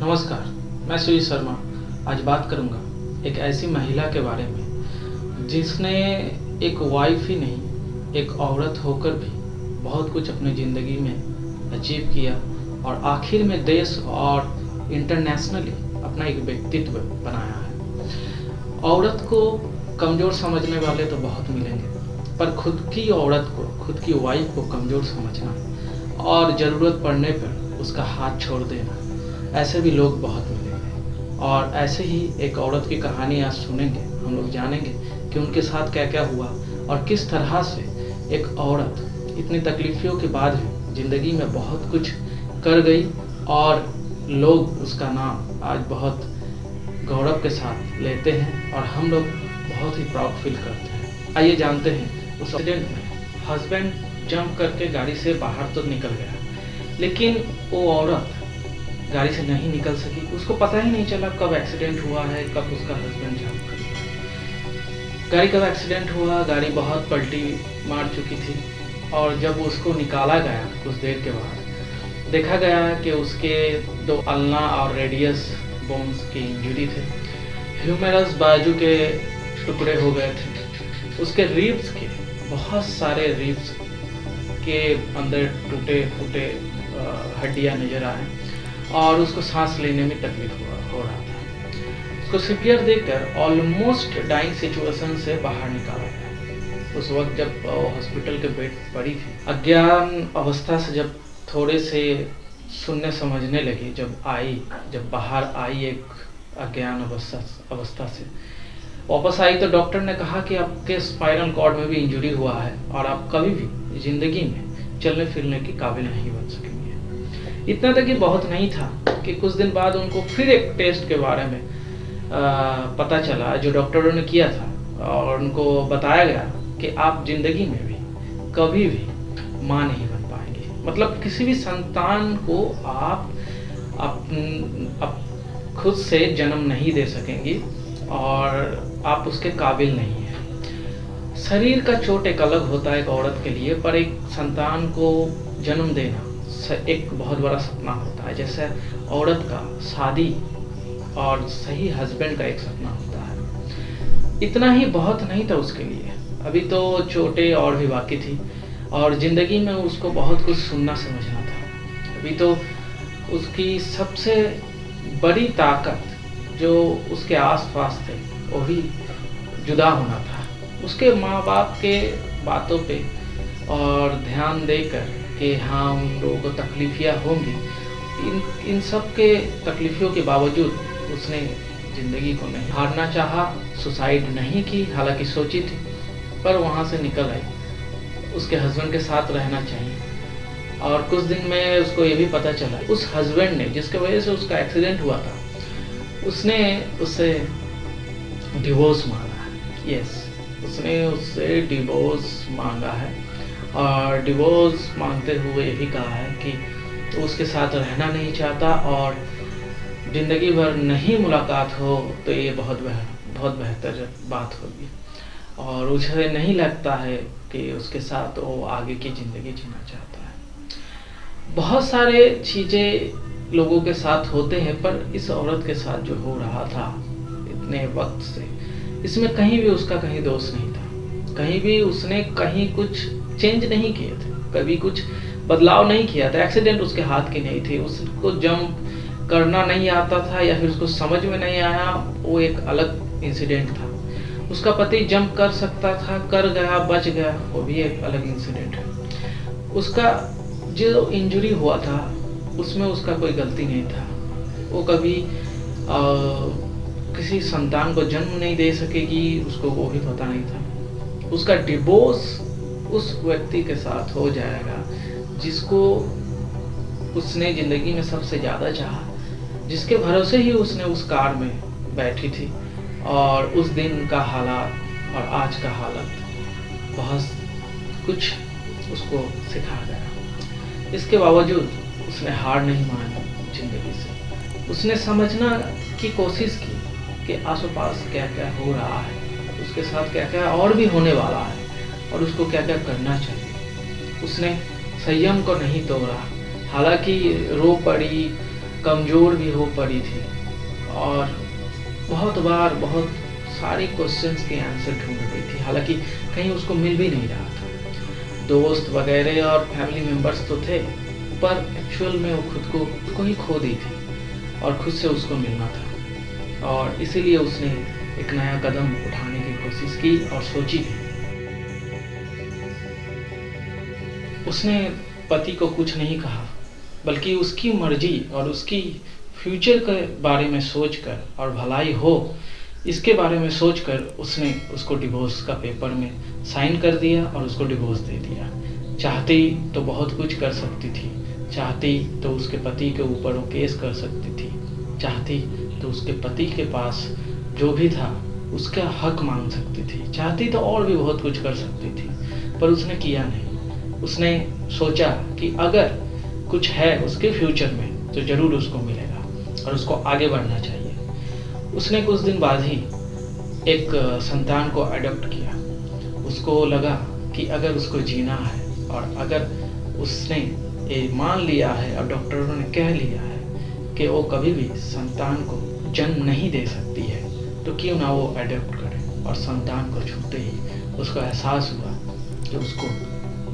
नमस्कार, मैं सुजीत शर्मा। आज बात करूंगा एक ऐसी महिला के बारे में जिसने एक वाइफ ही नहीं, एक औरत होकर भी बहुत कुछ अपनी ज़िंदगी में अचीव किया और आखिर में देश और इंटरनेशनली अपना एक व्यक्तित्व बनाया है। औरत को कमज़ोर समझने वाले तो बहुत मिलेंगे, पर खुद की औरत को, खुद की वाइफ को कमज़ोर समझना और ज़रूरत पड़ने पर उसका हाथ छोड़ देना, ऐसे भी लोग बहुत मिलेंगे। और ऐसे ही एक औरत की कहानी आज सुनेंगे, हम लोग जानेंगे कि उनके साथ क्या क्या हुआ और किस तरह से एक औरत इतनी तकलीफ़ों के बाद भी ज़िंदगी में बहुत कुछ कर गई और लोग उसका नाम आज बहुत गौरव के साथ लेते हैं और हम लोग बहुत ही प्राउड फील करते हैं। आइए जानते हैं उस एक्सीडेंट में हस्बैंड जंप करके गाड़ी से बाहर तो निकल गया, लेकिन वो औरत गाड़ी से नहीं निकल सकी। उसको पता ही नहीं चला कब एक्सीडेंट हुआ है, कब उसका हस्बैंड जंप कर गया। गाड़ी कब एक्सीडेंट हुआ, गाड़ी बहुत पलटी मार चुकी थी और जब उसको निकाला गया कुछ देर के बाद देखा गया कि उसके 2 अल्ना और रेडियस बोन्स की इंजरी थे। ह्यूमेरस बाजू के टुकड़े हो गए थे। उसके रिब्स के बहुत सारे रिब्स के अंदर टूटे फूटे हड्डियाँ नज़र आए और उसको सांस लेने में तकलीफ हो रहा था। उसको सीपीआर देकर ऑलमोस्ट डाइंग सिचुएशन से बाहर निकाला गया। उस वक्त जब हॉस्पिटल के बेड पर पड़ी थी, अज्ञान अवस्था से जब थोड़े से सुनने समझने लगी, जब बाहर आई एक अज्ञान अवस्था से वापस आई तो डॉक्टर ने कहा कि आपके स्पाइनल कॉर्ड में भी इंजरी हुआ है और आप कभी भी ज़िंदगी में चलने फिरने के काबिल नहीं बन सकेंगे। इतना तक ही बहुत नहीं था कि कुछ दिन बाद उनको फिर एक टेस्ट के बारे में पता चला जो डॉक्टरों ने किया था और उनको बताया गया कि आप ज़िंदगी में भी कभी भी माँ नहीं बन पाएंगे। मतलब किसी भी संतान को आप खुद से जन्म नहीं दे सकेंगी और आप उसके काबिल नहीं हैं। शरीर का चोट एक अलग होता है एक औरत के लिए, पर एक संतान को जन्म देना एक बहुत बड़ा सपना होता है। जैसे औरत का शादी और सही हस्बैंड का एक सपना होता है। इतना ही बहुत नहीं था उसके लिए, अभी तो चोटें और भी बाकी थी और ज़िंदगी में उसको बहुत कुछ सुनना समझना था। अभी तो उसकी सबसे बड़ी ताकत जो उसके आसपास थे वो भी जुदा होना था। उसके माँ बाप के बातों पे और ध्यान देकर कि हाँ उन लोगों को तकलीफियाँ होंगी, इन सब के तकलीफ़ों के बावजूद उसने ज़िंदगी को नहीं हारना चाहा, सुसाइड नहीं की, हालांकि सोची थी, पर वहाँ से निकल आई। उसके हस्बैंड के साथ रहना चाहिए और कुछ दिन में उसको ये भी पता चला उस हस्बैंड ने जिसके वजह से उसका एक्सीडेंट हुआ था, उसने उससे डिवोर्स मांगा है। यस, उसने उससे डिवोर्स मांगा है और डिवोर्स मांगते हुए ये भी कहा है कि तो उसके साथ रहना नहीं चाहता और ज़िंदगी भर नहीं मुलाकात हो तो ये बहुत बेहतर बात होगी और उसे नहीं लगता है कि उसके साथ वो आगे की ज़िंदगी जीना चाहता है। बहुत सारे चीज़ें लोगों के साथ होते हैं, पर इस औरत के साथ जो हो रहा था इतने वक्त से, इसमें कहीं भी उसका कहीं दोष नहीं था। कहीं भी उसने कहीं कुछ चेंज नहीं किए थे, कभी कुछ बदलाव नहीं किया था। एक्सीडेंट उसके हाथ की नहीं थी, उसको जंप करना नहीं आता था या फिर उसको समझ में नहीं आया, वो एक अलग इंसिडेंट था। उसका पति जंप कर सकता था, कर गया, बच गया, वो भी एक अलग इंसिडेंट है। उसका जो इंजरी हुआ था उसमें उसका कोई गलती नहीं था। वो कभी किसी संतान को जन्म नहीं दे सकेगी, उसको वो भी पता नहीं था। उसका डिवोर्स उस व्यक्ति के साथ हो जाएगा जिसको उसने ज़िंदगी में सबसे ज़्यादा चाहा, जिसके भरोसे ही उसने उस कार में बैठी थी और उस दिन का हालात और आज का हालत बहुत कुछ उसको सिखा गया। इसके बावजूद उसने हार नहीं मानी ज़िंदगी से। उसने समझना की कोशिश की कि आसपास क्या क्या हो रहा है, उसके साथ क्या क्या और भी होने वाला है और उसको क्या क्या करना चाहिए। उसने संयम को नहीं तोड़ा, हालांकि रो पड़ी, कमज़ोर भी हो पड़ी थी और बहुत बार बहुत सारे क्वेश्चंस के आंसर ढूंढ रही थी, हालांकि कहीं उसको मिल भी नहीं रहा था। दोस्त वगैरह और फैमिली मेम्बर्स तो थे, पर एक्चुअल में वो खुद को ही खो दी थी और खुद से उसको मिलना था, और इसीलिए उसने एक नया कदम उठाने की कोशिश की और सोची भी। उसने पति को कुछ नहीं कहा, बल्कि उसकी मर्जी और उसकी फ्यूचर के बारे में सोचकर और भलाई हो इसके बारे में सोचकर उसने उसको डिवोर्स का पेपर में साइन कर दिया और उसको डिवोर्स दे दिया। चाहती तो बहुत कुछ कर सकती थी, चाहती तो उसके पति के ऊपर वो केस कर सकती थी, चाहती तो उसके पति के पास जो भी था उसका हक मांग सकती थी, चाहती तो और भी बहुत कुछ कर सकती थी, पर उसने किया नहीं। उसने सोचा कि अगर कुछ है उसके फ्यूचर में तो ज़रूर उसको मिलेगा और उसको आगे बढ़ना चाहिए। उसने कुछ दिन बाद ही एक संतान को अडॉप्ट किया। उसको लगा कि अगर उसको जीना है और अगर उसने ये मान लिया है और डॉक्टरों ने कह लिया है कि वो कभी भी संतान को जन्म नहीं दे सकती है, तो क्यों ना वो अडॉप्ट करे। और संतान को छूते ही उसको एहसास हुआ कि उसको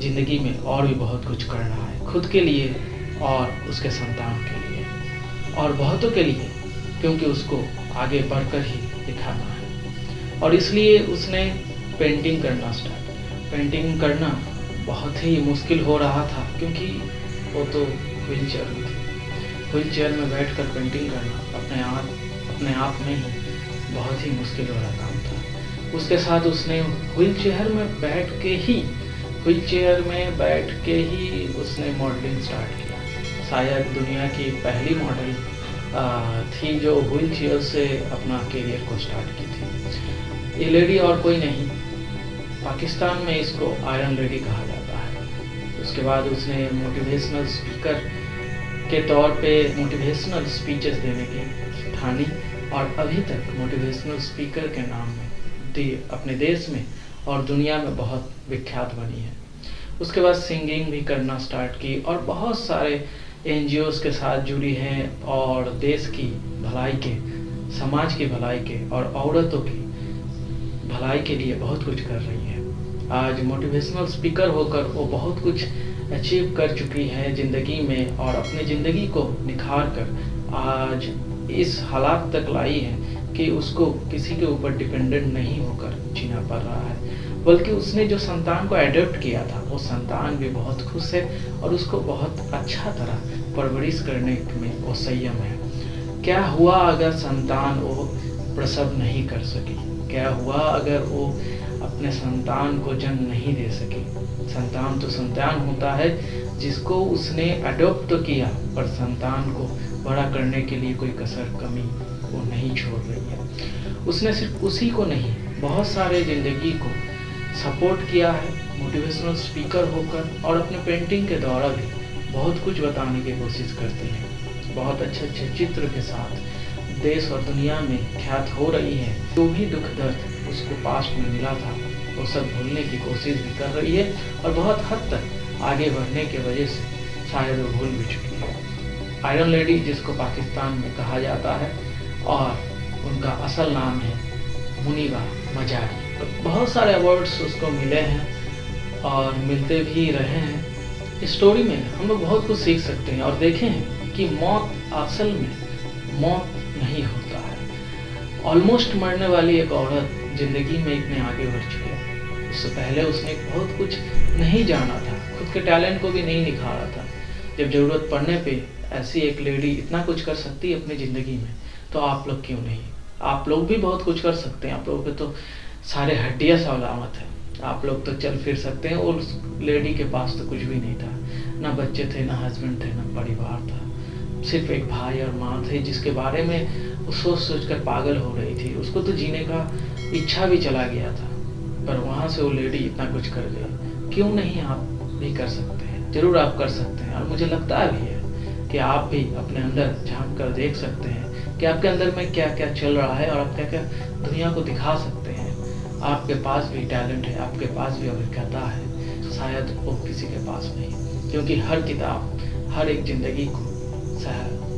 ज़िंदगी में और भी बहुत कुछ करना है, खुद के लिए और उसके संतान के लिए और बहुतों के लिए, क्योंकि उसको आगे बढ़कर ही दिखाना है। और इसलिए उसने पेंटिंग करना स्टार्ट किया। पेंटिंग करना बहुत ही मुश्किल हो रहा था, क्योंकि वो तो व्हील चेयर में थी। व्हील चेयर में बैठकर पेंटिंग करना अपने आप में ही बहुत ही मुश्किल वाला काम था। उसके साथ उसने व्हील चेयर बैठ के ही उसने मॉडलिंग स्टार्ट किया। शायद दुनिया की पहली मॉडल थी जो व्हील चेयर से अपना करियर को स्टार्ट की थी। ये लेडी और कोई नहीं, पाकिस्तान में इसको आयरन लेडी कहा जाता है। उसके बाद उसने मोटिवेशनल स्पीकर के तौर पे मोटिवेशनल स्पीचेस देने की ठानी और अभी तक मोटिवेशनल स्पीकर के नाम में अपने देश में और दुनिया में बहुत विख्यात बनी है। उसके बाद सिंगिंग भी करना स्टार्ट की और बहुत सारे NGOs के साथ जुड़ी हैं और देश की भलाई के, समाज की भलाई के और औरतों की भलाई के लिए बहुत कुछ कर रही है। आज मोटिवेशनल स्पीकर होकर वो बहुत कुछ अचीव कर चुकी है ज़िंदगी में और अपनी ज़िंदगी को निखार कर आज इस हालात तक लाई है कि उसको किसी के ऊपर डिपेंडेंट नहीं होकर जीना पड़ रहा है। बल्कि उसने जो संतान को एडॉप्ट किया था वो संतान भी बहुत खुश है और उसको बहुत अच्छा तरह परवरिश करने में वो संयम है। क्या हुआ अगर संतान वो प्रसव नहीं कर सकी? क्या हुआ अगर वो अपने संतान को जन्म नहीं दे सकी? संतान तो संतान होता है जिसको उसने अडॉप्ट तो किया, पर संतान को बड़ा करने के लिए कोई कसर कमी वो नहीं छोड़ रही है। उसने सिर्फ उसी को नहीं, बहुत सारे ज़िंदगी को सपोर्ट किया है मोटिवेशनल स्पीकर होकर, और अपने पेंटिंग के द्वारा भी बहुत कुछ बताने की कोशिश करती है। बहुत अच्छे अच्छे चित्र के साथ देश और दुनिया में ख्यात हो रही है। जो भी दुख दर्द उसको पास्ट में मिला था वो सब भूलने की कोशिश भी कर रही है और बहुत हद तक आगे बढ़ने की वजह से शायद वो भूल भी चुकी है। आयरन लेडी जिसको पाकिस्तान में कहा जाता है और उनका असल नाम है मुनीबा मजारी। तो बहुत सारे अवार्ड्स उसको मिले हैं और मिलते भी रहे हैं। इस स्टोरी में हम लोग बहुत कुछ सीख सकते हैं और देखें हैं कि मौत असल में मौत नहीं होता है। ऑलमोस्ट मरने वाली एक औरत ज़िंदगी में इतने आगे बढ़ चुकी है। इससे पहले उसने बहुत कुछ नहीं जाना था, खुद के टैलेंट को भी नहीं निखारा था। जब ज़रूरत पड़ने पे ऐसी एक लेडी इतना कुछ कर सकती है अपनी ज़िंदगी में, तो आप लोग क्यों नहीं? आप लोग भी बहुत कुछ कर सकते हैं। आप लोगों पे तो सारे हड्डियाँ सलामत है, आप लोग तो चल फिर सकते हैं। और उस लेडी के पास तो कुछ भी नहीं था, ना बच्चे थे, ना हस्बैंड थे, ना परिवार था, सिर्फ एक भाई और माँ थे जिसके बारे में वो सोच सोच कर पागल हो रही थी। उसको तो जीने का इच्छा भी चला गया था, पर वहाँ से वो लेडी इतना कुछ कर गई। क्यों नहीं आप भी कर सकते हैं? ज़रूर आप कर सकते हैं। और मुझे लगता भी है कि आप भी अपने अंदर झांक कर देख सकते हैं कि आपके अंदर में क्या क्या चल रहा है और आप क्या क्या दुनिया को दिखा सकते हैं। आपके पास भी टैलेंट है, आपके पास भी अभिज्ञता है, शायद वो किसी के पास नहीं, क्योंकि हर किताब हर एक ज़िंदगी को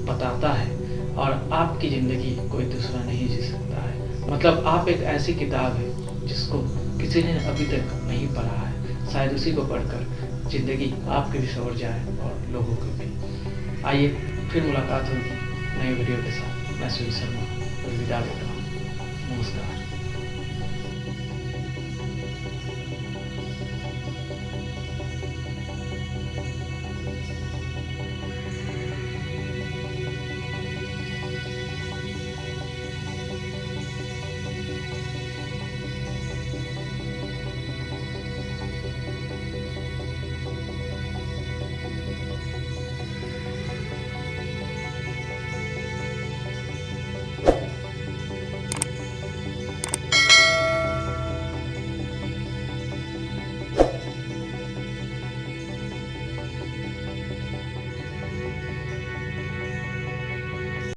बताता है और आपकी ज़िंदगी कोई दूसरा नहीं जी सकता है। मतलब आप एक ऐसी किताब है जिसको किसी ने अभी तक नहीं पढ़ा है, शायद उसी को पढ़कर ज़िंदगी आपकी भी संवर जाए और लोगों की भी। आइए फिर मुलाकात होगी नए वीडियो के साथ। मैं सुनील शर्मा विदा लेता हूँ। नमस्कार।